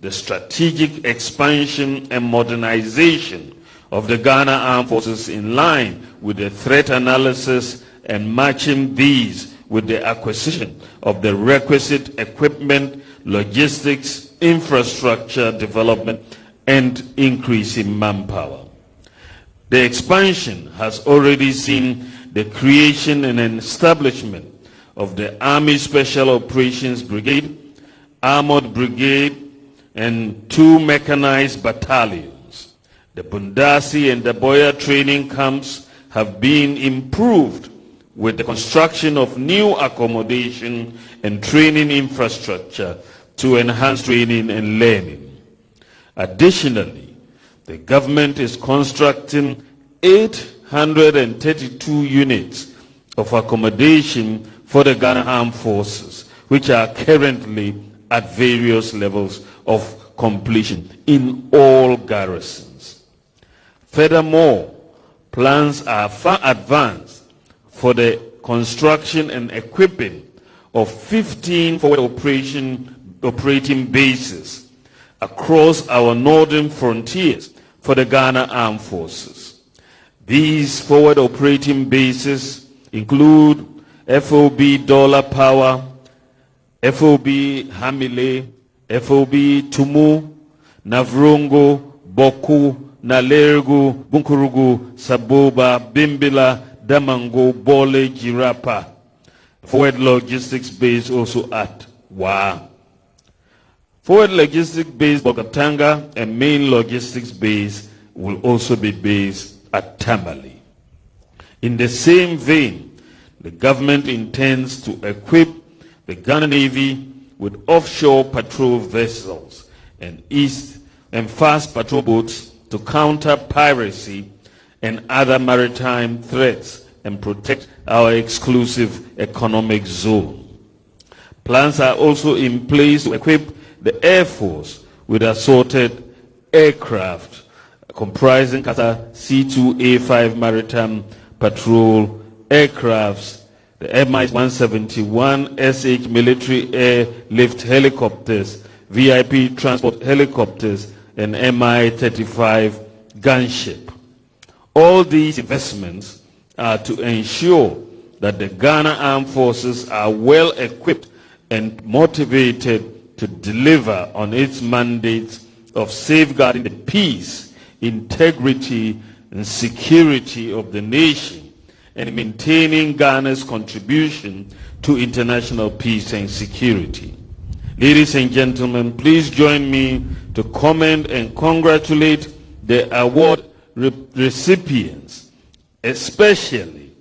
the strategic expansion and modernization of the Ghana Armed Forces in line with the threat analysis and matching these with the acquisition of the requisite equipment, logistics, infrastructure development, and increase in manpower. The expansion has already seen the creation and establishment of the Army Special Operations Brigade, Armored Brigade, and 2 mechanized battalions. The Bundasi and the Boya training camps have been improved with the construction of new accommodation and training infrastructure to enhance training and learning. Additionally, the government is constructing 832 units of accommodation for the Ghana Armed Forces, which are currently at various levels of completion in all garrisons. Furthermore, plans are far advanced for the construction and equipping of 15 forward operating bases across our northern frontiers for the Ghana Armed Forces. These forward operating bases include FOB Dollar Power, FOB Hamile, FOB Tumu, Navrongo, Boku, Nalergu, Bunkurugu, Saboba, Bimbila, Damango, Bole, Jirapa. Forward logistics base also at Wa. Forward logistics base Bokatanga and main logistics base will also be based at Tamale. In the same vein, the government intends to equip the Ghana Navy with offshore patrol vessels and east and fast patrol boats to counter piracy and other maritime threats and protect our exclusive economic zone. Plans are also in place to equip the Air Force with assorted aircraft comprising Qatar C-2A5 maritime patrol aircrafts, the Mi-171 SH military airlift helicopters, VIP transport helicopters, and Mi-35 gunship. All these investments are to ensure that the Ghana Armed Forces are well equipped and motivated to deliver on its mandate of safeguarding the peace, integrity, and security of the nation and maintaining Ghana's contribution to international peace and security. Ladies and gentlemen, please join me to commend and congratulate the award recipients, especially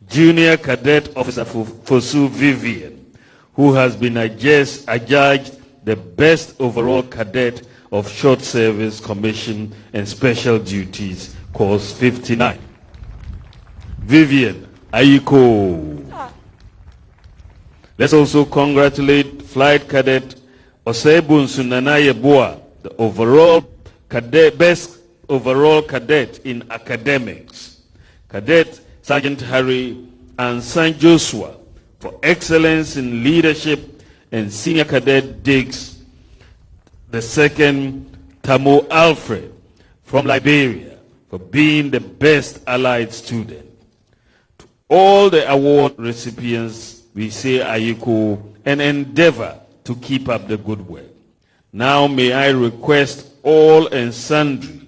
Junior Cadet Officer Fosu Vivian, who has been adjudged the best overall cadet of Short Service Commission and Special Duties, Course 59. Vivian Ayiko. Let's also congratulate Flight Cadet Osebun Sunanaye Boa, the best overall cadet in academics. Cadet Sergeant Harry and San Joshua for excellence in leadership, and Senior Cadet Diggs the second Tamo Alfred from Liberia for being the best allied student. To all the award recipients, we say Ayiko and endeavor to keep up the good work. Now may I request all and sundry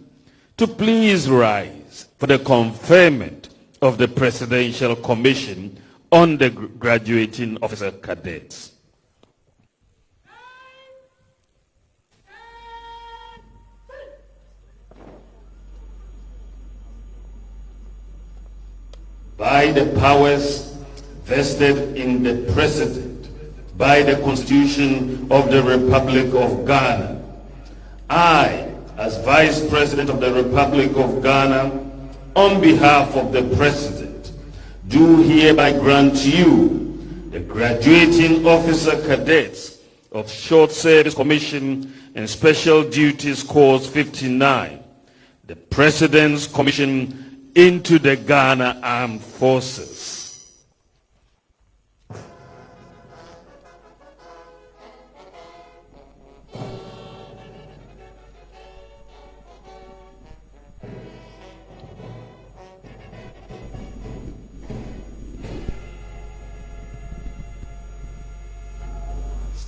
to please rise for the conferment of the Presidential Commission on the Graduating Officer Cadets. By the powers vested in the President, by the Constitution of the Republic of Ghana, I, as Vice President of the Republic of Ghana, on behalf of the President, do hereby grant you the Graduating Officer Cadets of Short Service Commission and Special Duties Course 59, the President's Commission into the Ghana Armed Forces.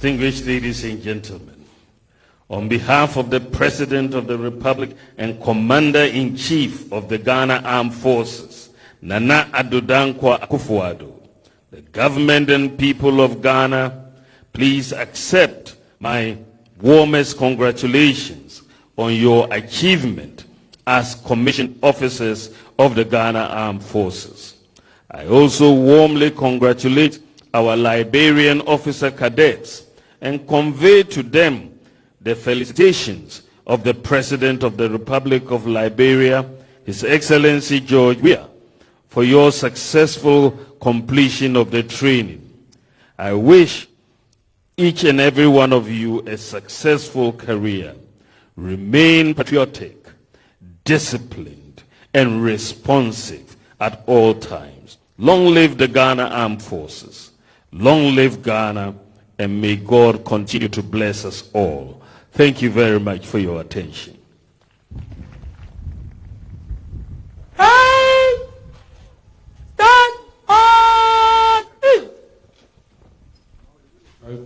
Distinguished ladies and gentlemen, on behalf of the President of the Republic and Commander-in-Chief of the Ghana Armed Forces, Nana Addo Dankwa Akufo-Addo, the government and people of Ghana, please accept my warmest congratulations on your achievement as commissioned officers of the Ghana Armed Forces. I also warmly congratulate our Liberian officer cadets and convey to them the felicitations of the President of the Republic of Liberia, His Excellency George Weah, for your successful completion of the training. I wish each and every one of you a successful career. Remain patriotic, disciplined, and responsive at all times. Long live the Ghana Armed Forces. Long live Ghana, and may God continue to bless us all. Thank you very much for your attention.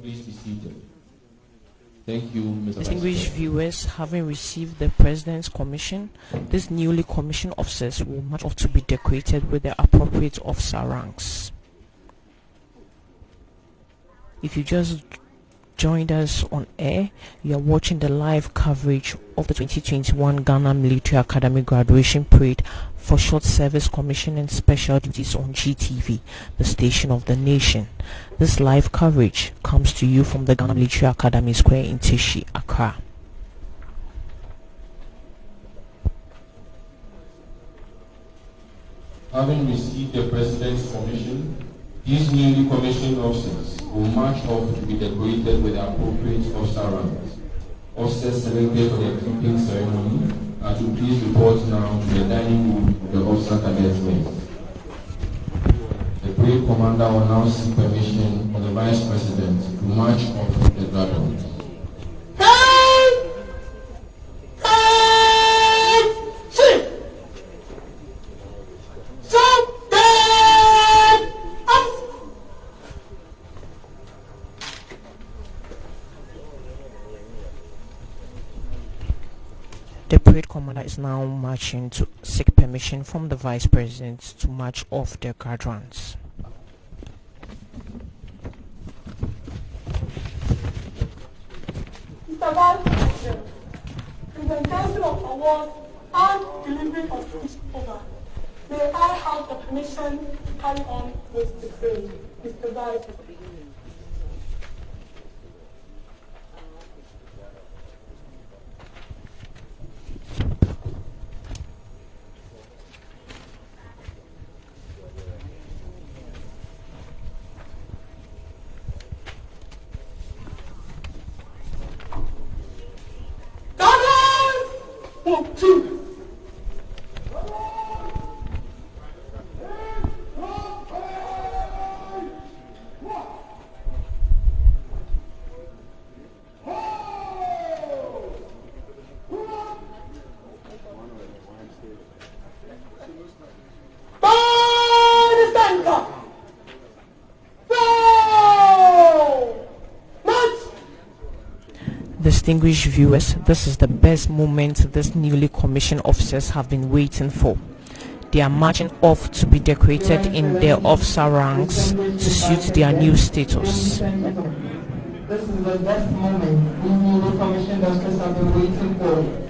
Please be seated. Thank you, Mr. Distinguished viewers, having received the President's commission, these newly commissioned officers will march off to be decorated with their appropriate officer ranks. If you just joined us on air, you are watching the live coverage of the 2021 Ghana Military Academy graduation parade for short service commission and special duties on GTV, the station of the nation. This live coverage comes to you from the Ghana Military Academy Square in Teshie, Accra. Having received the President's commission, these newly commissioned officers will march off to be decorated with the appropriate officer ranks. Officers selected for the equipping ceremony are to please report now to the dining room of the officer cadets wing. The parade commander will now seek permission from the Vice President to march off the graduates. The parade commander is now marching to seek permission from the Vice President to march off the graduates. Mr. Vice President, presentation of awards and delivery of speech over. May I have the permission to carry on with the parade, Mr. Vice President? Distinguished viewers, this is the best moment these newly commissioned officers have been waiting for. They are marching off to be decorated in their officer ranks to suit their new status. This is the best moment these newly commissioned officers have been waiting for.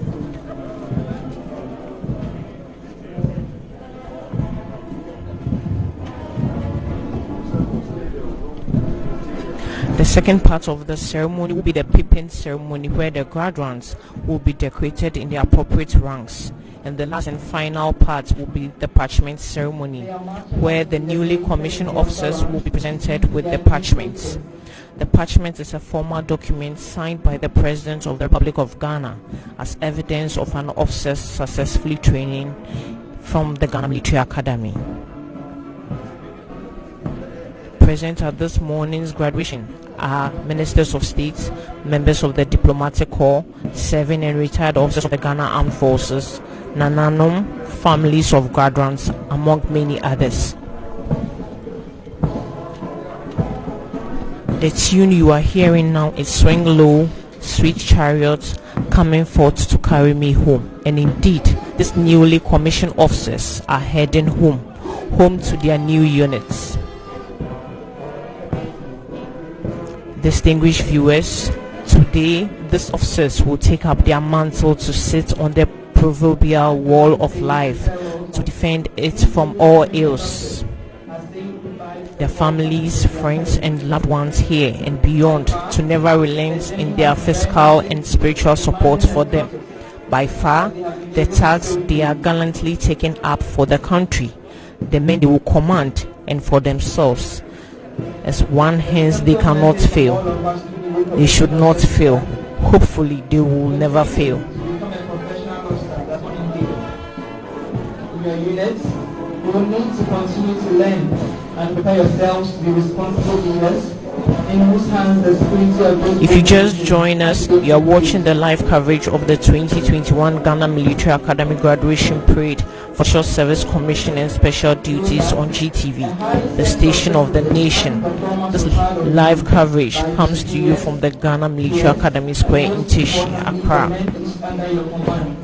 The second part of the ceremony will be the pippin ceremony, where the graduates will be decorated in the appropriate ranks. And the last and final part will be the parchment ceremony, where the newly commissioned officers will be presented with the parchments. The parchment is a formal document signed by the President of the Republic of Ghana as evidence of an officer's successfully training from the Ghana Military Academy. Present at this morning's graduation are Ministers of State, members of the Diplomatic Corps, serving and retired officers of the Ghana Armed Forces, Nananom, families of graduates, among many others. The tune you are hearing now is Swing Low, Sweet Chariot, coming forth to carry me home. And indeed, these newly commissioned officers are heading home to their new units. Distinguished viewers, today these officers will take up their mantle to sit on the proverbial wall of life to defend it from all ills. Their families, friends and loved ones here and beyond to never relent in their physical and spiritual support for them. By far, the task they are gallantly taking up for the country, the men they will command, and for themselves. As one, hence they cannot fail. They should not fail. Hopefully, they will never fail. Become a professional officer, that's what you do. In your units, you will need to continue to learn and prepare yourselves to be responsible leaders in whose hands the security of those. If you just join us, you are watching the live coverage of the 2021 Ghana Military Academy Graduation Parade for Short Service Commission and Special Duties on GTV, the station of the nation. This live coverage comes to you from the Ghana Military Academy Square in Tishi, Accra. Under your command.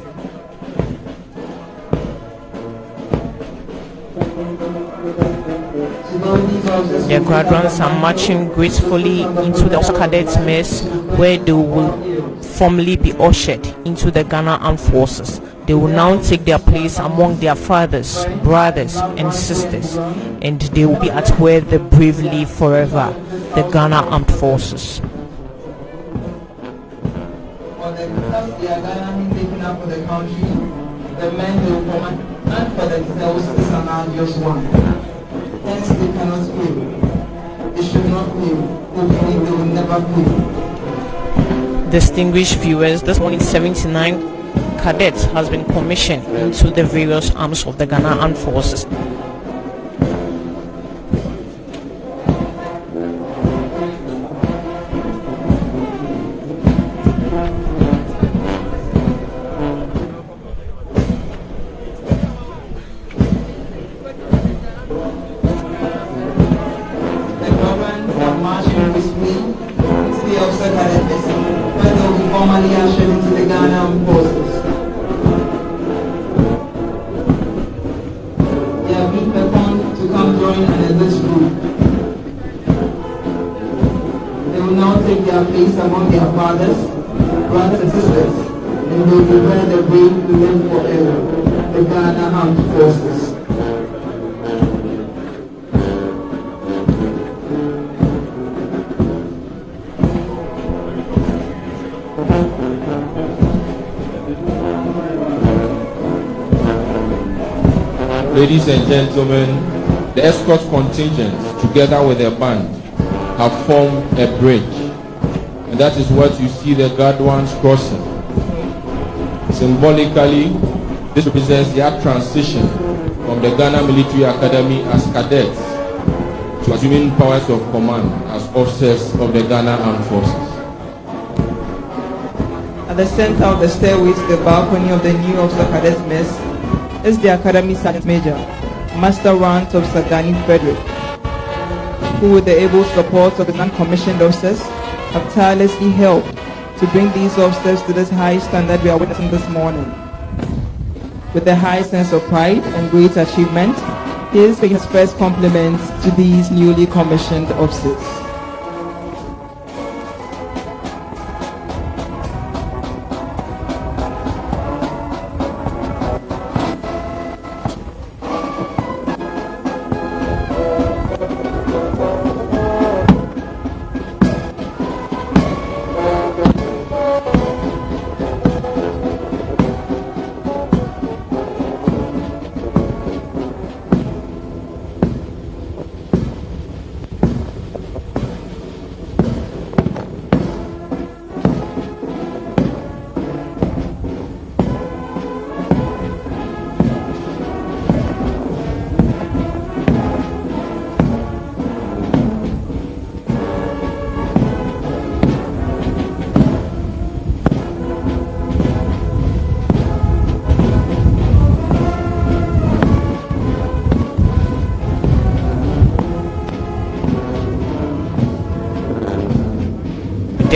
The graduates are marching gracefully into the cadets mess, where they will formally be ushered into the Ghana Armed Forces. They will now take their place among their fathers, brothers and sisters, and they will be at where the brave live forever, the Ghana Armed Forces. For the task they are gallantly taking up for the country, the men they will command, and for themselves is an arduous one. Hence they cannot fail. They should not fail. Hopefully they will never fail. Distinguished viewers, this morning 79 cadets has been commissioned into the various arms of the Ghana Armed Forces. The government are marching with me into the officer cadet mess, where they will be formally ushered into the Ghana Armed Forces. They have been beckoned to come join an elite group. They will now take their place among their fathers, brothers and sisters, and they will prepare the brave to live forever, the Ghana Armed Forces. Ladies and gentlemen, the escort contingent, together with their band, have formed a bridge. And that is what you see the guard ones crossing. Symbolically, this represents their transition from the Ghana Military Academy as cadets to assuming powers of command as officers of the Ghana Armed Forces. At the center of the stairway to the balcony of the new officer cadets mess is the Academy Sergeant Major, Master Warrant Officer Gani Frederick, who with the able support of the non-commissioned officers have tirelessly helped to bring these officers to this high standard we are witnessing this morning. With a high sense of pride and great achievement, he is paying his first compliments to these newly commissioned officers.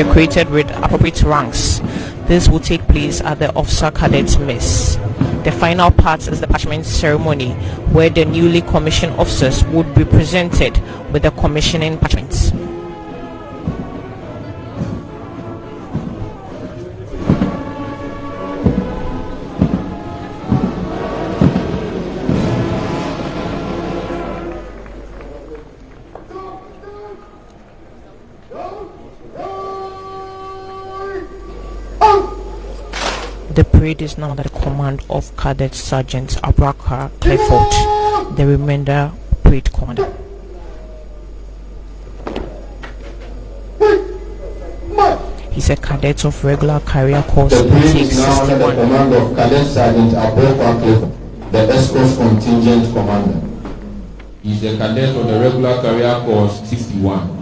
decorated with appropriate ranks. This will take place at the Officer Cadets Mess. The final part is the parchment ceremony, where the newly commissioned officers would be presented with the commissioning parchments. The parade is now under the command of Cadet Sergeant Abrakar Clifford, the remainder parade commander. He's a cadet of regular career course The parade intake is now under the 61. command of Cadet Sergeant Abrakar Clifford, the escort contingent commander. He is a cadet of the regular career course 61.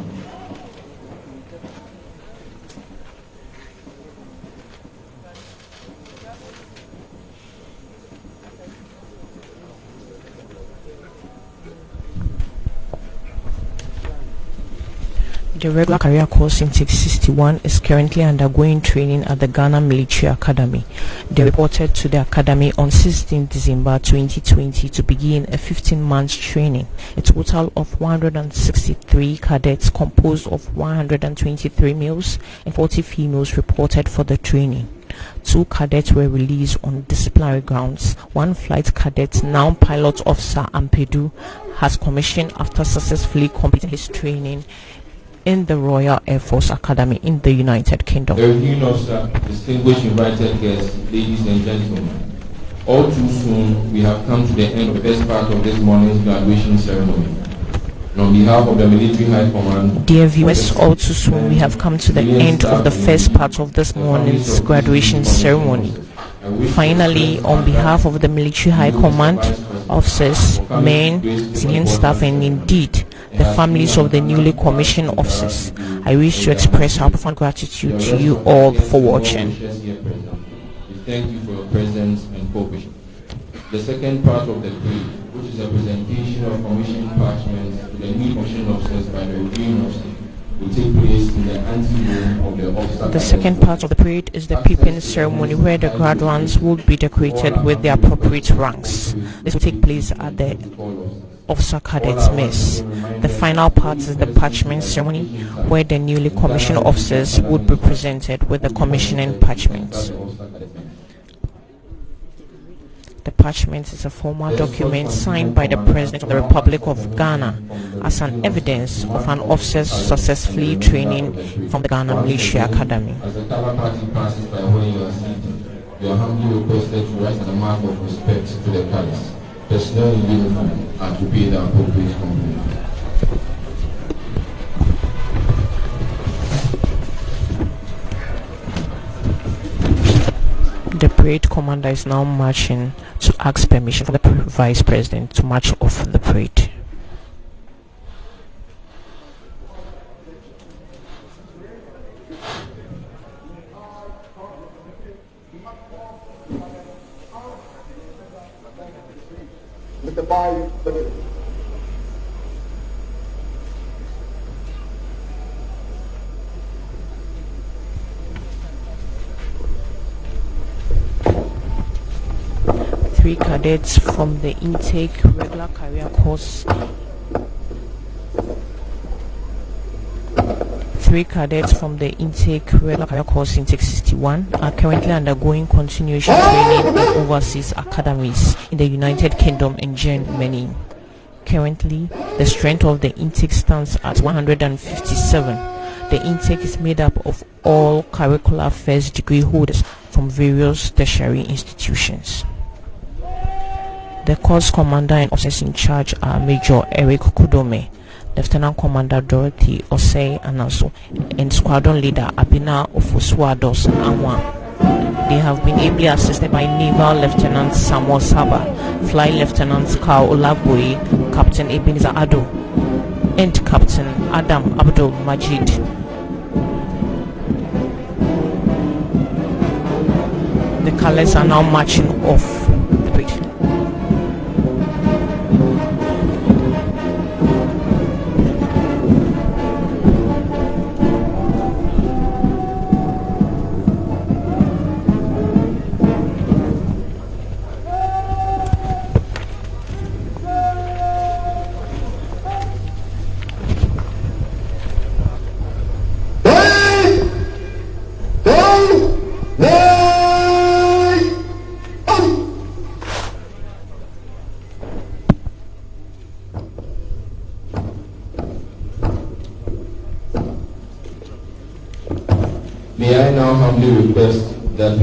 The regular career course intake 61 is currently undergoing training at the Ghana Military Academy. They reported to the academy on 16 December 2020 to begin a 15-month training. A total of 163 cadets composed of 123 males and 40 females reported for the training. 2 cadets were released on disciplinary grounds. 1 flight cadet, now pilot officer Ampedu, has commissioned after successfully completing his training in the Royal Air Force Academy in the United Kingdom. The reviewing officer, distinguished invited guests, ladies and gentlemen, all too soon we have come to the end of the first part of this morning's graduation ceremony. And on behalf of the Military High Command, Dear viewers, all too soon we have come to the end of the first part of this morning's graduation ceremony. Finally, on behalf of the Military High Command, officers, men, civilian staff, and indeed the families of the newly commissioned officers, I wish to express our profound gratitude to you all for watching. We thank you for your presence and cooperation. The second part of the parade, which is a presentation of commissioned parchments to the newly commissioned officers by the reviewing officer, will take place in the anteroom of the officer. The second part of the parade is the peeping ceremony, where the graduates will be decorated with their appropriate ranks. This will take place at the Officer Cadets Mess. The final part is the parchment ceremony, where the newly commissioned officers would be presented with the commissioning parchments. The parchment is a formal document signed by the President of the Republic of Ghana as an evidence of an officer's successfully training from the Ghana Military Academy. As the color party passes by when you are seated, you are humbly requested to rise the mark of respect to the colors, personnel in uniform, and to pay the appropriate compliment. The parade commander is now marching to ask permission from the Vice President to march off the parade. Mr. Bai, Three cadets from the intake regular career course. 3 cadets from the intake regular career course intake 61 are currently undergoing continuation training in overseas academies in the United Kingdom and Germany. Currently, the strength of the intake stands at 157. The intake is made up of all curricular first degree holders from various tertiary institutions. The course commander and officers in charge are Major Eric Kudome, Lieutenant Commander Dorothy Osei Anaso, and Squadron Leader Abina Ofosuados Anwa. They have been ably assisted by Naval Lieutenant Samuel Saba, Flight Lieutenant Carl Olagboy, Captain Ebenezer Ado, and Captain Adam Abdul Majid. The colors are now marching off the parade.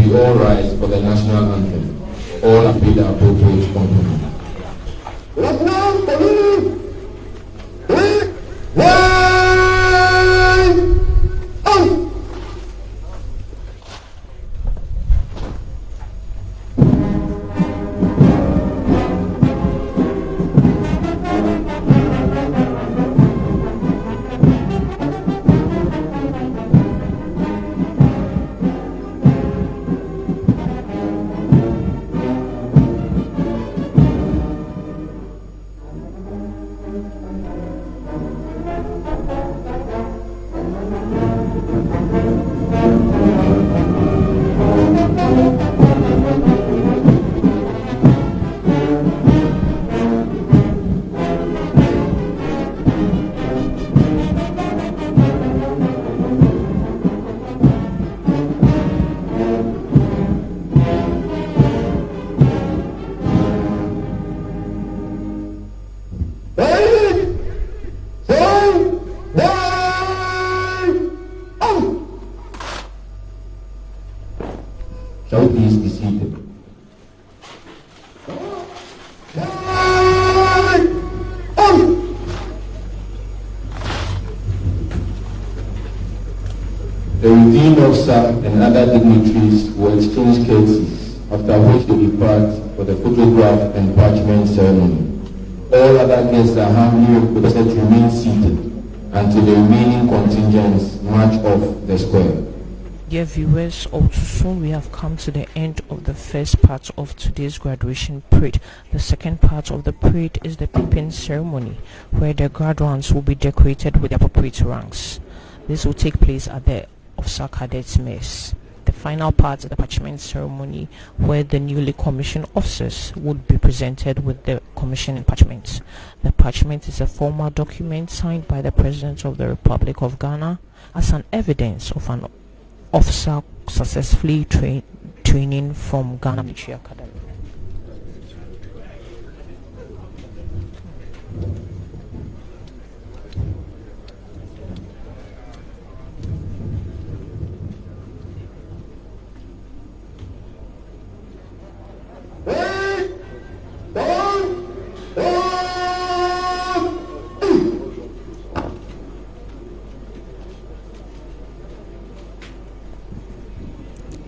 we all rise for the national anthem. All pay the appropriate compliment. Lieutenant Police, 3, 1, out! Shall we please be seated? The routine officer and other dignitaries will exchange courtesies, after which they depart for the photograph and parchment ceremony. All other guests are humbly requested to remain seated until the remaining contingents march off the square. Dear viewers, all too soon we have come to the end of the first part of today's graduation parade. The second part of the parade is the pippin ceremony, where the graduates will be decorated with the appropriate ranks. This will take place at the Officer Cadets Mess. The final part is the parchment ceremony, where the newly commissioned officers would be presented with the commission and parchment. The parchment is a formal document signed by the President of the Republic of Ghana as an evidence of an officer successfully training from Ghana Military Academy.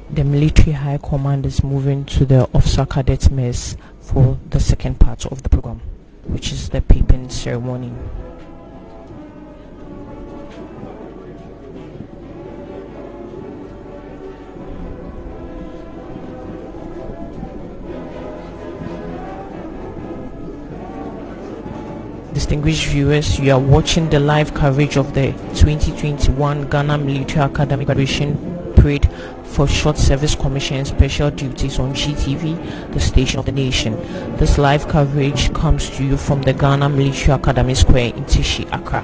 The military high command is moving to the Officer Cadet Mess for the second part of the program, which is the pippin ceremony. Distinguished viewers, you are watching the live coverage of the 2021 Ghana Military Academy graduation parade for Short Service Commission Special Duties on GTV, the station of the nation. This live coverage comes to you from the Ghana Military Academy Square in Tishi, Accra.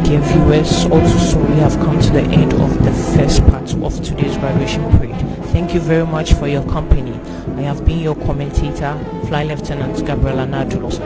Dear viewers, also soon we have come to the end of the first part of today's graduation parade. Thank you very much for your company. I have been your commentator, Flight Lieutenant Gabriela Nadulos.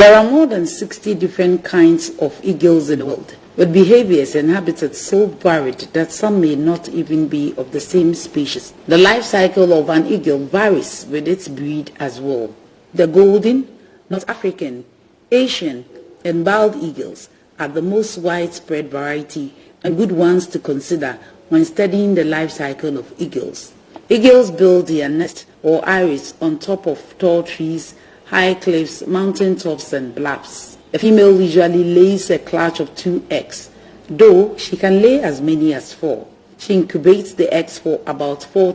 There are more than 60 different kinds of eagles in the world, with behaviors and habitats so varied that some may not even be of the same species. The life cycle of an eagle varies with its breed as well. The golden, North African, Asian, and bald eagles are the most widespread variety and good ones to consider when studying the life cycle of eagles. Eagles build their nest or eyries on top of tall trees, high cliffs, mountain tops, and bluffs. The female usually lays a clutch of 2 eggs, though she can lay as many as 4. She incubates the eggs for about 4